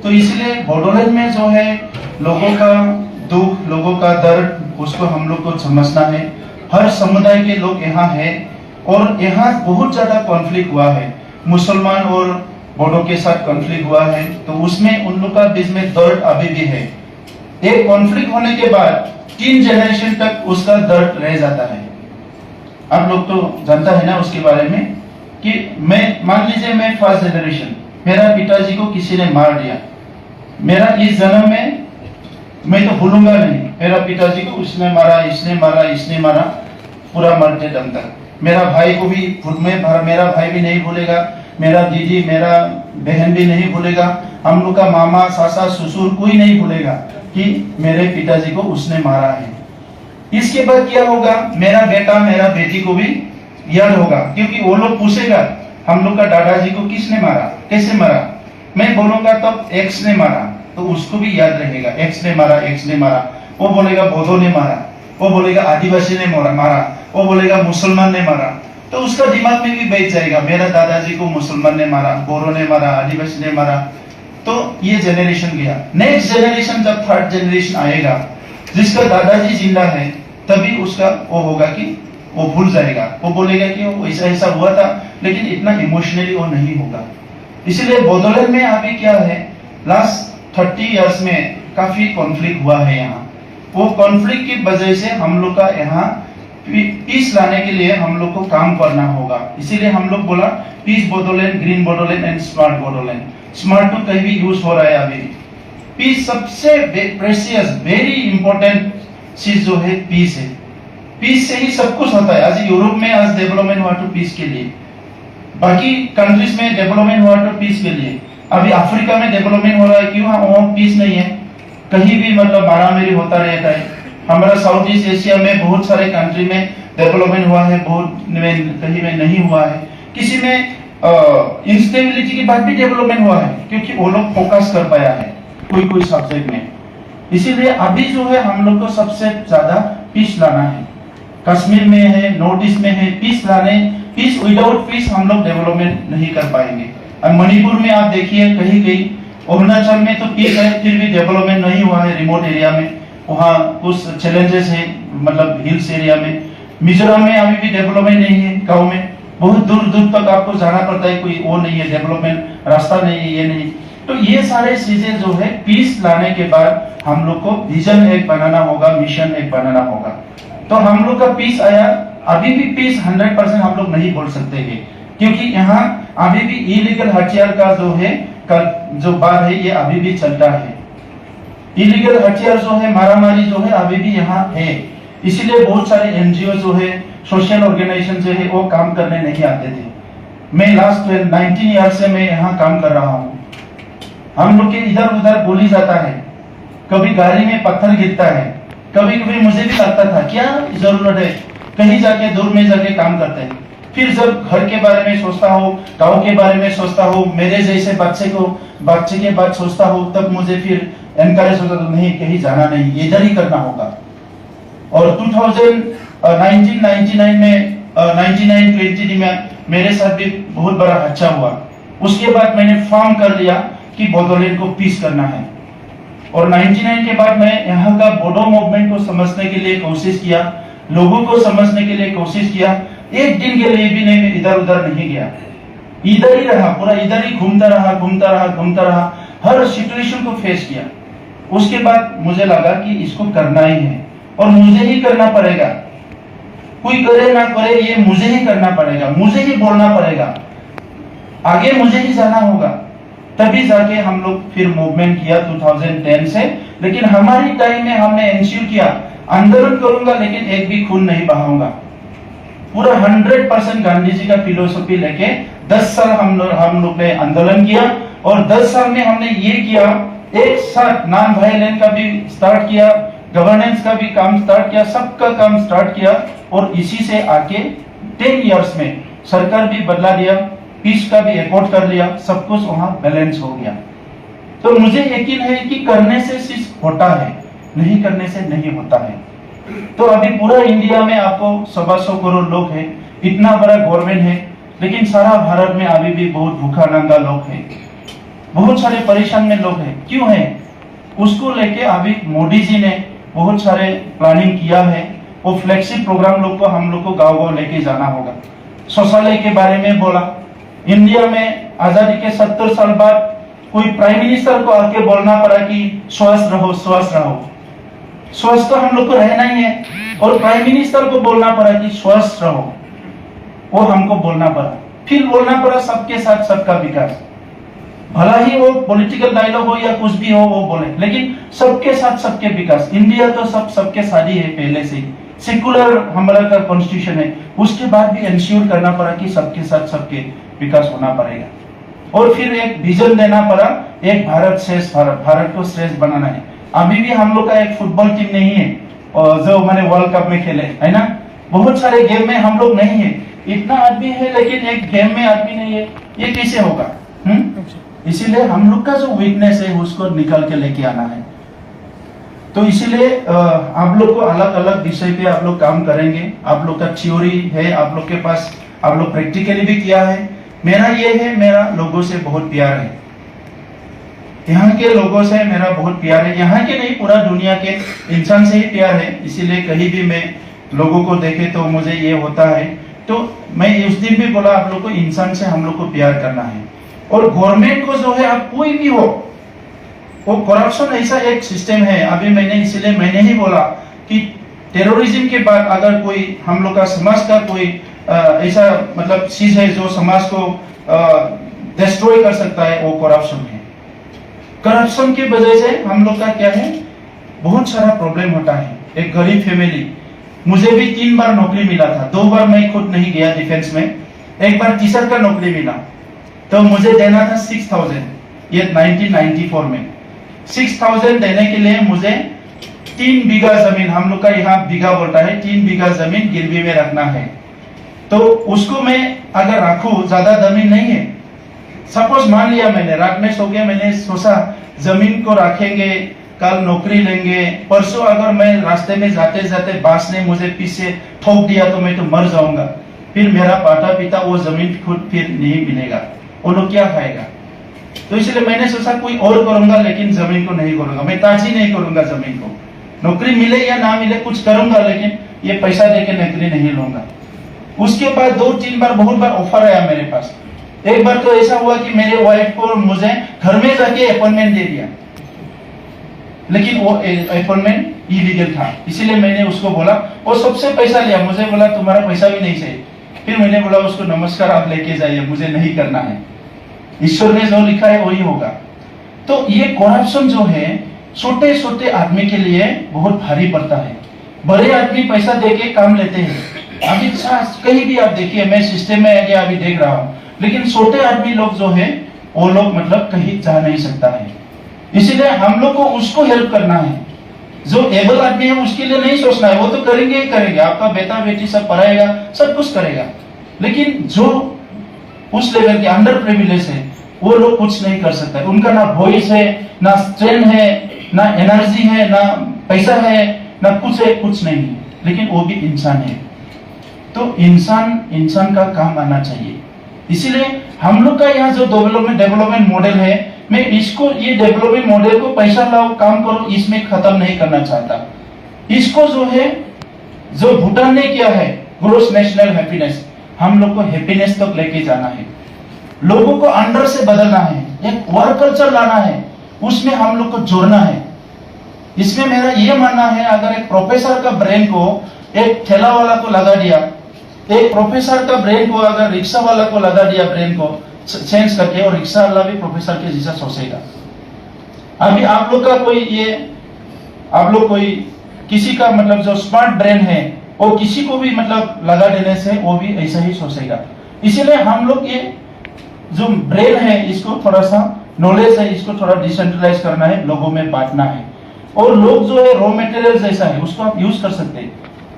तो इसलिए बॉडोलैंड में जो है लोगों का दुख, लोगों का दर्द, उसको हम लोग को समझना है। हर समुदाय के लोग यहाँ हैं और यहाँ बहुत ज्यादा कॉन्फ्लिक्ट हुआ है। मुसलमान और बोडो के साथ कॉन्फ्लिक्ट हुआ है, तो उसमें उन लोग का बीच में दर्द अभी भी है। एक कॉन्फ्लिक्ट होने के बाद 3 जनरेशन तक उसका दर्द रह जाता है। आप लोग तो जानता है ना उसके बारे में कि मैं मान लीजिए मैं फर्स्ट जनरेशन, मेरा पिताजी को किसी ने मार दिया, मेरा इस जन्म में मैं तो भूलूंगा नहीं, मेरा पिताजी को उसने मारा, इसने मारा, इसने मारा, पूरा मरते दम तक। मेरा भाई को भी मेरा भाई भी नहीं भूलेगा, मेरा दीदी, मेरा बहन भी नहीं भूलेगा, हम लोग का मामा, सासा, ससुर कोई नहीं भूलेगा कि मेरे पिताजी को उसने मारा है। इसके बाद क्या होगा, मेरा बेटा, मेरा बेटी को भी याद होगा, क्योंकि वो लोग पूछेगा हम लोग का दादाजी को किसने मारा, कैसे मारा। मैं बोलूंगा तब एक्स ने मारा, तो उसको भी याद रहेगा, एक्स ने मारा, एक्स ने मारा। वो बोलेगा बोधो ने मारा, वो बोलेगा आदिवासी ने मारा, वो बोलेगा मुसलमान ने मारा, तो उसका दिमाग में भी बैठ जाएगा मेरा दादाजी को मुसलमान ने मारा, बोरो ने मारा, आदिवासी ने मारा। तो ये जनरेशन गया। नेक्स्ट जनरेशन जब थर्ड जनरेशन आएगा, जिसका दादाजी जिंदा है, तभी उसका वो होगा कि वो भूल जाएगा, वो बोलेगा कि वो ऐसा ऐसा हुआ था, लेकिन इतना इमोशनली वो नहीं होगा। इसलिए बोडोलैंड में अभी क्या है, लास्ट 30 इयर्स में काफी कॉन्फ्लिक्ट हुआ है यहाँ। वो कॉन्फ्लिक्ट की वजह से हम लोग का यहाँ पीस लाने के लिए हम लोग को काम करना होगा। इसीलिए हम लोग बोला peace Bodoland, green Bodoland and smart Bodoland. Smart तो कहीं भी यूज हो रहा है अभी। पीस सबसे प्रेशियस, वेरी इंपॉर्टेंट चीज जो है पीस है। पीस से ही सब कुछ होता है। आज यूरोप में आज डेवलपमेंट हुआ तो पीस के लिए, बाकी कंट्रीज में डेवलपमेंट हुआ तो पीस के लिए। अभी अफ्रीका में डेवलपमेंट हो रहा है, क्यों? वहाँ पीस नहीं है, कहीं भी मतलब मारामारी होता रहता है। हमारा साउथ ईस्ट एशिया में बहुत सारे कंट्री में डेवलपमेंट हुआ है, बहुत कहीं में नहीं हुआ है। किसी में इंस्टेबिलिटी के बाद भी डेवलपमेंट हुआ है, क्योंकि वो लोग फोकस कर पाया है कोई सब्जेक्ट में। इसीलिए अभी जो है हम लोग को सबसे ज्यादा पीस लाना है। कश्मीर में है, नॉर्थ ईस्ट में है, पीस लाने। पीस, विदाउट पीस हम लोग डेवलपमेंट नहीं कर पाएंगे। और मणिपुर में आप देखिए, कहीं कहीं अरुणाचल में तो पीस है, फिर भी डेवलपमेंट नहीं हुआ है। रिमोट एरिया में वहाँ कुछ चैलेंजेस है, मतलब हिल्स एरिया में। मिजोरम में अभी भी डेवलपमेंट नहीं है, गाँव में बहुत दूर दूर तक आपको जाना पड़ता है, कोई वो नहीं है डेवलपमेंट, रास्ता नहीं है, ये नहीं। तो ये सारे चीजें जो है पीस लाने के बाद हम लोग को विजन एक बनाना होगा, मिशन एक बनाना होगा। तो हम लोग का पीस आया। अभी भी पीस 100% हम लोग नहीं बोल सकते हैं, क्योंकि यहाँ अभी भी इलीगल हथियार का जो है जो बात है, ये अभी भी चलता है। इलीगल हथियार जो है, मारामारी जो है, अभी भी यहाँ है। इसीलिए बहुत सारे एनजीओ जो है, सोशल ऑर्गेनाइजेशन जो है, वो काम करने नहीं आते थे। मैं लास्ट 19 ईयर से मैं यहाँ काम कर रहा हूँ। हम लोग के इधर उधर बोली जाता है, कभी गाड़ी में पत्थर गिरता है, कभी कभी मुझे भी लगता था क्या जरूरत है, कहीं जाके दूर में जाके काम करते हैं। फिर जब घर के बारे में सोचता हो, गाँव के बारे में सोचता हो, मेरे जैसे बच्चे के बात सोचता हो, तब मुझे फिर एनकरेज होता तो नहीं, कहीं जाना नहीं, इधर ही करना होगा। और 1999 में 1920 में मेरे साथ भी बहुत बड़ा हादसा हुआ। उसके बाद मैंने फॉर्म कर लिया कि बोडोलैंड को पीस करना है। और 99 के बाद मैं यहाँ का बोडो मूवमेंट को समझने के लिए कोशिश किया, लोगों को समझने के लिए कोशिश किया। एक दिन के लिए भी नहीं मैं इधर उधर नहीं गया, इधर ही रहा, पूरा इधर ही घूमता रहा, हर सिचुएशन को फेस किया। उसके बाद मुझे लगा कि इसको करना ही है और मुझे ही करना पड़ेगा। कोई करे ना करे, ये मुझे ही करना पड़ेगा, मुझे ही बोलना पड़ेगा, आगे मुझे ही जाना होगा। तभी जाके हम लोग फिर मूवमेंट किया 2010 से। लेकिन हमारी टाइम में हमने एंश्योर किया, आंदोलन करूंगा लेकिन एक भी खून नहीं बहाऊंगा। पूरा 100% गांधी जी का फिलोसफी लेके 10 साल हम लोग ने आंदोलन किया। और 10 साल में हमने ये किया, एक साथ नॉन वायलेंस का भी स्टार्ट किया, गवर्नेंस का भी काम स्टार्ट किया, सबका काम स्टार्ट किया। और इसी से आके 10 इयर्स में सरकार भी बदला दिया, पीस का भी एकॉर्ड कर लिया, सब कुछ वहां बैलेंस हो गया। तो मुझे यकीन है कि करने से सिर्फ होता है, नहीं करने से नहीं होता है। तो अभी पूरा इंडिया में आपको 125 करोड़ लोग हैं, इतना बड़ा गवर्नमेंट है, लेकिन सारा भारत में अभी भी बहुत भूखा नंगा लोग हैं, बहुत सारे परेशान में लोग हैं। क्यों है? उसको लेके अभी मोदी जी ने बहुत सारे प्लानिंग किया है। वो फ्लैगशिप प्रोग्राम लोग को हम लोग को गाँव लेके जाना होगा। शौचालय के बारे में बोला, इंडिया में आजादी के 70 साल बाद कोई प्राइम मिनिस्टर को आके बोलना पड़ा कि स्वस्थ रहो, स्वस्थ रहो। स्वस्थ तो हम लोग को रहना ही है, और प्राइम मिनिस्टर को बोलना पड़ा कि स्वस्थ रहो, वो हमको बोलना पड़ा। फिर बोलना पड़ा सबके साथ सबका विकास। भला ही वो पॉलिटिकल डायलॉग हो या कुछ भी हो वो बोले, लेकिन सबके साथ सबके विकास। इंडिया तो सबके साथ ही है पहले से ही, सेकुलर हमारा का कॉन्स्टिट्यूशन है, उसके बाद भी इंश्योर करना पड़ा कि सबके साथ सबके विकास होना पड़ेगा। और फिर एक विजन देना पड़ा, एक भारत श्रेष्ठ भारत, भारत को श्रेष्ठ बनाना है। अभी भी हम लोग का एक फुटबॉल टीम नहीं है जो मैंने वर्ल्ड कप में खेले, है ना। बहुत सारे गेम में हम लोग नहीं है, इतना आदमी है लेकिन एक गेम में आदमी नहीं है, ये कैसे होगा? इसीलिए हम लोग का जो वीकनेस है उसको निकल के लेके आना है। तो इसीलिए आप लोग को अलग अलग विषय पे आप लोग काम करेंगे। आप लोग का थ्योरी है, आप लोग के पास, आप लोग प्रैक्टिकली भी किया है। मेरा ये है, मेरा लोगों से बहुत प्यार है, यहाँ के लोगों से मेरा बहुत प्यार है। यहाँ के नहीं, पूरा दुनिया के इंसान से ही प्यार है। इसीलिए कहीं भी मैं लोगों को देखे तो मुझे ये होता है। तो मैं उस दिन भी बोला आप लोग को, इंसान से हम लोग को प्यार करना है। और गवर्नमेंट को जो है, आप कोई भी हो, वो करप्शन ऐसा एक सिस्टम है। अभी इसीलिए मैंने ही बोला कि टेररिज्म के बाद अगर कोई हम लोग का समाज का कोई ऐसा मतलब चीज है जो समाज को डिस्ट्रॉय कर सकता है, वो करप्शन है। करप्शन की वजह से हम लोग का क्या है, बहुत सारा प्रॉब्लम होता है। एक गरीब फैमिली, मुझे भी 3 बार नौकरी मिला था, 2 बार मैं खुद नहीं गया डिफेंस में, एक बार टीचर का नौकरी मिला, तो मुझे देना था 6000, ये 1994 में। 6000 देने के लिए मुझे 3 बीघा जमीन, हम लोग का यहाँ बीघा बोलता है, 3 बीघा जमीन गिरवी में रखना है। तो उसको मैं अगर रखूं, ज्यादा जमीन नहीं है, सपोज मान लिया मैंने रात में सो गया, मैंने सोचा जमीन को रखेंगे, कल नौकरी लेंगे, परसों अगर मैं रास्ते में जाते जाते बास ने मुझे पीछे ठोक दिया तो मैं तो मर जाऊंगा, फिर मेरा माता पिता वो जमीन खुद फिर नहीं मिलेगा, वो लोग क्या खाएगा। तो इसलिए मैंने सोचा कोई और करूंगा, लेकिन जमीन को नहीं करूंगा, मैं ताजी नहीं करूंगा जमीन को। नौकरी मिले या ना मिले कुछ करूंगा, लेकिन ये पैसा देके नौकरी नहीं लूंगा। उसके बाद 2-3 बार बहुत बार ऑफर आया मेरे पास। एक बार तो ऐसा हुआ कि मेरे वाइफ को मुझे घर में जाके अपॉइंटमेंट दे दिया, लेकिन वो अपॉइंटमेंट इलीगल था। इसीलिए मैंने उसको बोला, वो सबसे पैसा लिया, मुझे बोला तुम्हारा पैसा भी नहीं चाहिए। फिर मैंने बोला उसको, नमस्कार आप लेके जाइए, मुझे नहीं करना है, ईश्वर ने जो लिखा है वही होगा। तो ये करप्शन जो है छोटे छोटे आदमी के लिए बहुत भारी पड़ता है। बड़े आदमी पैसा देके काम लेते हैं, अभी कहीं भी आप देखिए, मैं सिस्टम में आगे अभी देख रहा हूँ, लेकिन छोटे आदमी लोग जो है वो लोग मतलब कहीं जा नहीं सकता है। इसीलिए हम लोग को उसको हेल्प करना है। जो एबल आदमी है उसके लिए नहीं सोचना है, वो तो करेंगे ही करेंगे, आपका बेटा बेटी सब पढ़ाएगा, सब कुछ करेगा। लेकिन जो उस लेवल के अंडर प्रिविलेज है वो लोग कुछ नहीं कर सकता है। उनका ना वॉइस है, ना स्ट्रेंथ है, ना एनर्जी है, ना पैसा है, ना कुछ है, कुछ नहीं है, लेकिन वो भी इंसान है। तो इंसान का काम आना चाहिए। इसीलिए हम लोग का यहाँ जो डेवलपमेंट मॉडल है, मैं इसको, ये डेवलपमेंट मॉडल को पैसा लाओ काम करो इसमें खत्म नहीं करना चाहता। इसको जो है, जो भूटान ने किया है, ग्रोस नेशनल हैप्पीनेस, हम लोग को हैप्पीनेस तक लेके जाना है। लोगों को अंदर से बदलना है, एक वर्क कल्चर लाना है, उसमें हम लोग को जोड़ना है। इसमें मेरा ये मानना है, अगर एक प्रोफेसर का ब्रेन को एक ठेला वाला को लगा दिया, एक प्रोफेसर का ब्रेन को अगर रिक्शा वाला को लगा दिया, ब्रेन को चेंज करके, और रिक्शा वाला भी प्रोफेसर के जैसा सोचेगा। अभी आप लोग का कोई आप लोग कोई किसी का मतलब जो स्मार्ट ब्रेन है, वो किसी को भी मतलब लगा देने से वो भी ऐसा ही सोचेगा। इसीलिए हम लोग ये जो ब्रेन है, इसको थोड़ा सा नॉलेज है, इसको थोड़ा डिसेंट्रलाइज करना है, लोगों में बांटना है। और लोग जो है रॉ मटेरियल जैसा है, उसको आप यूज कर सकते हैं,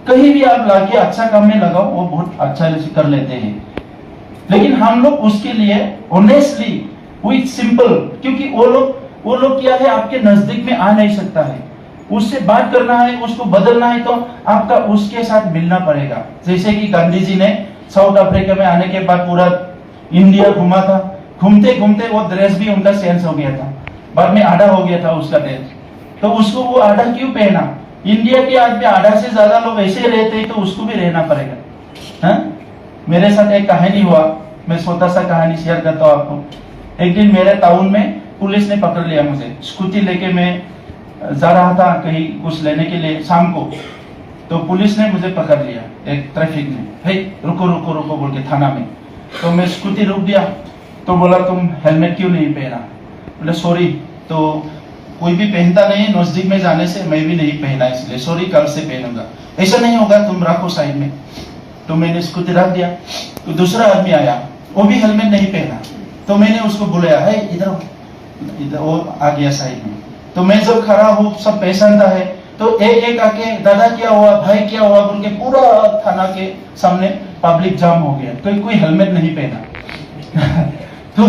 कहीं भी आप लाके अच्छा काम में लगाओ, वो बहुत अच्छा कर लेते हैं। लेकिन हम लोग उसके लिए ऑनेस्टली विथ सिंपल, क्योंकि वो लोग क्या है, आपके नजदीक में आ नहीं सकता है, उससे बात करना है, उसको बदलना है, तो आपका उसके साथ मिलना पड़ेगा। जैसे कि गांधी जी ने साउथ अफ्रीका में आने के बाद पूरा इंडिया घुमा था, घूमते घूमते वो ड्रेस भी उनका चेंज हो गया था, बाद में आधा हो गया था उसका ड्रेस। तो उसको वो आधा क्यों पहना? इंडिया के आदमी आधा से ज्यादा लोग ऐसे रहते हैं, तो उसको भी रहना पड़ेगा। हाँ? मेरे साथ एक कहानी हुआ, मैं छोटा सा कहानी शेयर करता हूँ आपको। एक दिन मेरे टाउन में पुलिस ने पकड़ लिया मुझे, स्कूटी लेके मैं जा रहा था कहीं कुछ लेने के लिए शाम को, तो पुलिस ने मुझे पकड़ लिया एक ट्रैफिक में, हे रुको रुको रुको बोल के थाना में। तो मैं स्कूटी रोक दिया, तो बोला तुम हेलमेट क्यों नहीं पहना? बोले सॉरी, तो कोई भी पहनता नहीं, नजदीक में जाने से मैं भी नहीं पहना, इसलिए सॉरी, कल से पहनूंगा। ऐसा नहीं होगा, तुम रखो साइड में। तो मैंने स्कूटी रख दिया। तो दूसरा आदमी आया, वो भी हेलमेट नहीं पहना, तो मैंने उसको बुलाया, है इधर इधर, वो आ गया साइड में। तो मैं जब खड़ा हूँ, सब पहचानता है, तो एक एक आके दादा क्या हुआ, भाई क्या हुआ बोल के पूरा थाना के सामने पब्लिक जाम हो गया, कोई कोई हेलमेट नहीं पहना। तो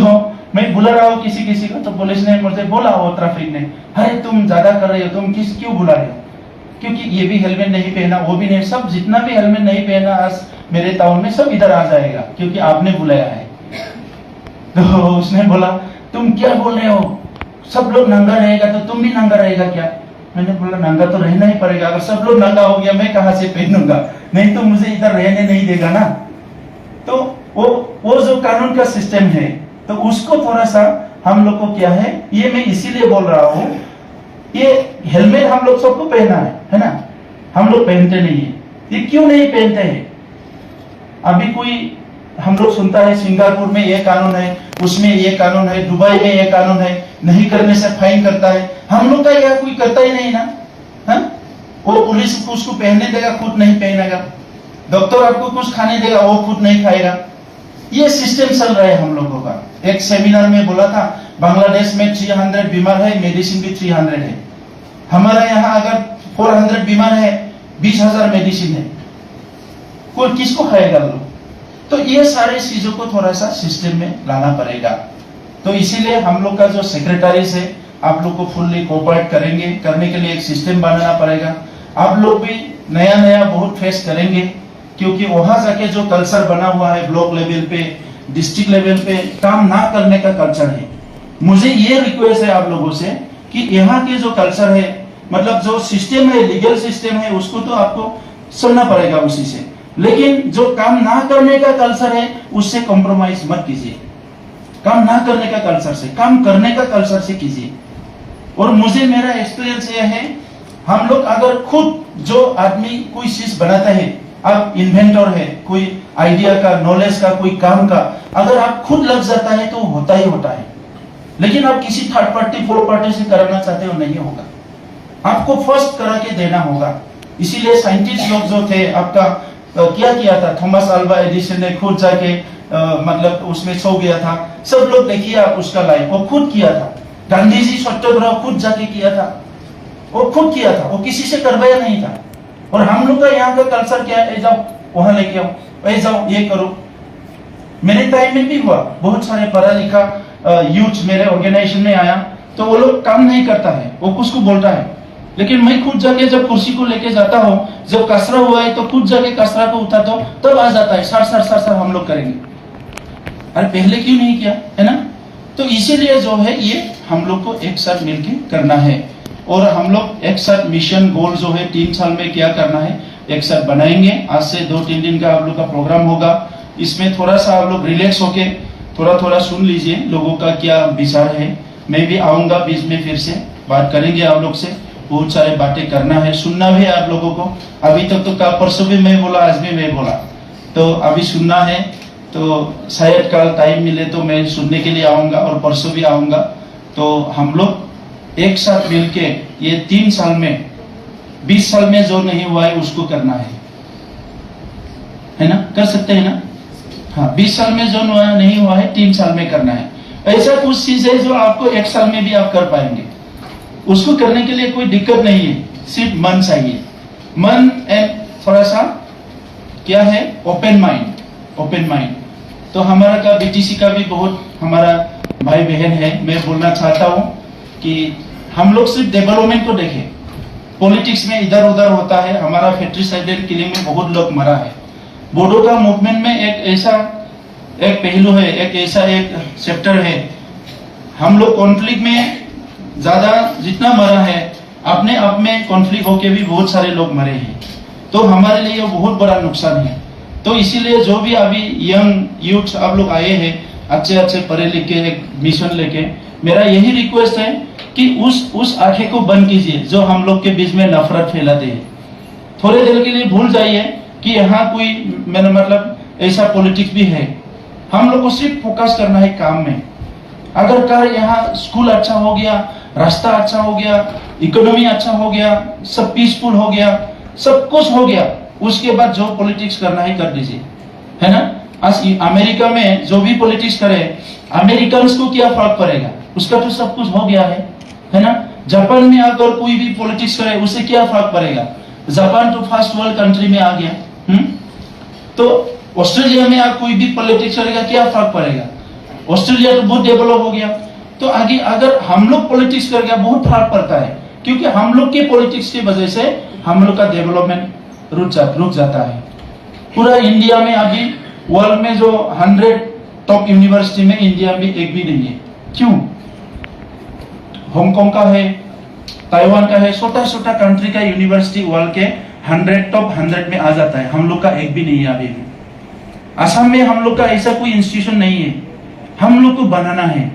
मैं बुला रहा हूँ किसी किसी को, तो पुलिस ने मुझे बोला, वो ट्रैफिक ने, अरे तुम ज्यादा कर रहे हो, तुम क्यों बुला रहे हो? क्योंकि ये भी हेलमेट नहीं पहना, वो भी नहीं, सब जितना भी हेलमेट नहीं पहना आज मेरे टाउन में सब इधर आ जाएगा, क्योंकि आपने बुलाया है। तो उसने बोला, तुम क्या बोल रहे हो, सब लोग नंगा रहेगा तो तुम भी नंगा रहेगा क्या? मैंने बोला नंगा तो रहना ही पड़ेगा, अगर सब लोग नंगा हो गया मैं कहां से पहनूंगा, नहीं तो मुझे इधर रहने नहीं देगा ना। तो वो जो कानून का सिस्टम है, तो उसको थोड़ा सा हम लोग को क्या है, ये मैं इसीलिए बोल रहा हूँ, ये हेलमेट हम लोग सबको पहना है ना, हम लोग पहनते नहीं है। ये क्यों नहीं पहनते हैं? अभी कोई हम लोग सुनता है सिंगापुर में ये कानून है, उसमें ये कानून है, दुबई में ये कानून है, नहीं करने से फाइन करता है। हम लोग का यहाँ कोई करता ही नहीं ना, हाँ? वो पुलिस को उसको पहनने देगा, खुद नहीं पहनेगा। डॉक्टर आपको कुछ खाने देगा, वो खुद नहीं खाएगा। ये सिस्टम चल रहा है हम लोगों का। एक सेमिनार में बोला था, बांग्लादेश में 300 बीमार है, मेडिसिन भी 300 है। हमारा यहाँ अगर 400 बीमार है, 20,000 मेडिसिन है, कोई किसको खाएगा लोग? तो ये सारे चीजों को थोड़ा सा सिस्टम में लाना पड़ेगा। तो इसीलिए हम लोग का जो सेक्रेटरीज है, आप लोग को फुल्ली कोऑपरेट करेंगे, करने के लिए एक सिस्टम बनाना पड़ेगा। आप लोग भी नया नया बहुत फेस करेंगे, क्योंकि वहां जाके जो कल्चर बना हुआ है ब्लॉक लेवल पे, डिस्ट्रिक्ट लेवल पे काम ना करने का कल्चर है। मुझे ये रिक्वेस्ट है आप लोगों से कि यहाँ के जो कल्चर है, मतलब जो सिस्टम है, लीगल सिस्टम है, उसको तो आपको सुनना पड़ेगा उसी से, लेकिन जो काम ना करने का कल्चर है उससे कॉम्प्रोमाइज मत कीजिए। काम ना करने का कल्चर से, काम करने का कल्चर से कीजिए। और मुझे मेरा एक्सपीरियंस यह है, हम लोग अगर खुद जो आदमी कोई चीज बनाता है, आप इन्वेंटर है, कोई आइडिया का, नॉलेज का, कोई काम का, अगर आप खुद लग जाता है तो होता ही होता है। लेकिन आप किसी थर्ड पार्टी, फोर्थ पार्टी से कराना चाहते हो, नहीं होगा। आपको फर्स्ट करा के देना होगा। इसीलिए साइंटिस्ट लोग जो थे, आपका क्या किया था, थॉमस अल्वा एडिसन ने खुद जाके मतलब उसमें सो गया था। सब लोग देखिए आप उसका लाइफ, वो खुद किया था। गांधी जी सत्याग्रह खुद जाके किया था, वो खुद किया था, वो किसी से करवाया नहीं था। और हम लोग का यहाँ का कल्चर क्या है, जाओ वहां लेके आओ, जाओ ये करो। मेरे टाइम में भी हुआ, बहुत सारे पढ़ा लिखा यूथ मेरे ऑर्गेनाइजेशन में आया, तो वो लोग काम नहीं करता है, वो कुछ को बोलता है, लेकिन मैं खुद जाके जब कुर्सी को लेके जाता हूँ, जब कसरा हुआ है तो खुद जाके कसरा को उठाता हूँ, तब आ जाता है, सर हम लोग करेंगे। अरे पहले क्यों नहीं किया, है ना? तो इसीलिए जो है ये हम लोग को एक साथ मिलके करना है। और हम लोग एक साथ मिशन गोल जो है 3 साल में क्या करना है एक साथ बनाएंगे। आज से 2-3 दिन का आप लोग का प्रोग्राम होगा। इसमें थोड़ा सा आप लोग रिलैक्स होके थोड़ा सुन लीजिए लोगों का क्या विचार है। मैं भी आऊंगा बीच में, फिर से बात करेंगे आप लोग से। बहुत सारे बातें करना है, सुनना भी है आप लोगों को। अभी तक तो परसों भी मैं बोला, आज भी मैं बोला, तो अभी सुनना है। तो शायद कल टाइम मिले तो मैं सुनने के लिए आऊंगा, और परसों भी आऊंगा। तो हम लोग एक साथ मिलके ये 3 साल में, 20 साल में जो नहीं हुआ है उसको करना है ना? कर सकते हैं ना? हाँ, 20 साल में जो नहीं हुआ है 3 साल में करना है। ऐसा कुछ चीज है जो आपको 1 साल में भी आप कर पाएंगे। उसको करने के लिए कोई दिक्कत नहीं है, सिर्फ मन चाहिए। मन एंड थोड़ा सा क्या है, ओपन माइंड। तो हमारा का बीटीसी का भी बहुत हमारा भाई बहन है। मैं बोलना चाहता हूँ कि हम लोग सिर्फ डेवलपमेंट को देखें, पॉलिटिक्स में इधर उधर होता है। हमारा फैक्ट्रीसाइड किलिंग में बहुत लोग मरा है। बोडो का मूवमेंट में एक ऐसा एक पहलू है, एक ऐसा एक चैप्टर है। हम लोग कॉन्फ्लिक्ट में ज्यादा जितना मरा है, अपने आप में कॉन्फ्लिक्ट होके भी बहुत सारे लोग मरे हैं। तो हमारे लिए बहुत बड़ा नुकसान है। तो इसीलिए जो भी अभी यंग यूथ आप लोग आए हैं, अच्छे पढ़े लिखे एक मिशन लेके, मेरा यही रिक्वेस्ट है कि उस आंखें को बंद कीजिए जो हम लोग के बीच में नफरत फैलाते हैं। थोड़े देर के लिए भूल जाइए कि यहाँ कोई, मैंने मतलब ऐसा पॉलिटिक्स भी है। हम लोग को सिर्फ फोकस करना है काम में। अगर कर यहाँ स्कूल अच्छा हो गया, रास्ता अच्छा हो गया, इकोनॉमी अच्छा हो गया, सब पीसफुल हो गया, सब कुछ हो गया, उसके बाद जो पॉलिटिक्स करना है कर दीजिए, है ना। आज अमेरिका में जो भी पॉलिटिक्स करे, अमेरिकन को क्या फर्क पड़ेगा, उसका तो सब कुछ हो गया है ना। जापान में अगर कोई भी पॉलिटिक्स करे उसे क्या फर्क पड़ेगा, जापान तो फर्स्ट वर्ल्ड कंट्री में आ गया। तो ऑस्ट्रेलिया में कोई भी पॉलिटिक्स करेगा क्या फर्क पड़ेगा, ऑस्ट्रेलिया तो बहुत डेवलप हो गया। तो आगे अगर हम लोग पॉलिटिक्स करेंगे बहुत फर्क पड़ता है, क्योंकि हम लोग के पॉलिटिक्स की वजह से हम लोग का डेवलपमेंट रुक जाता है। पूरा इंडिया में अभी वर्ल्ड में जो 100 टॉप यूनिवर्सिटी में इंडिया में एक भी नहीं है। क्यों? हांगकांग का है, ताइवान का है, छोटा छोटा कंट्री का यूनिवर्सिटी वर्ल्ड के 100 टॉप 100 में आ जाता है, हम लोग का एक भी नहीं है अभी भी। असम में हम लोग का ऐसा कोई इंस्टीट्यूशन नहीं है, हम लोग को बनाना है।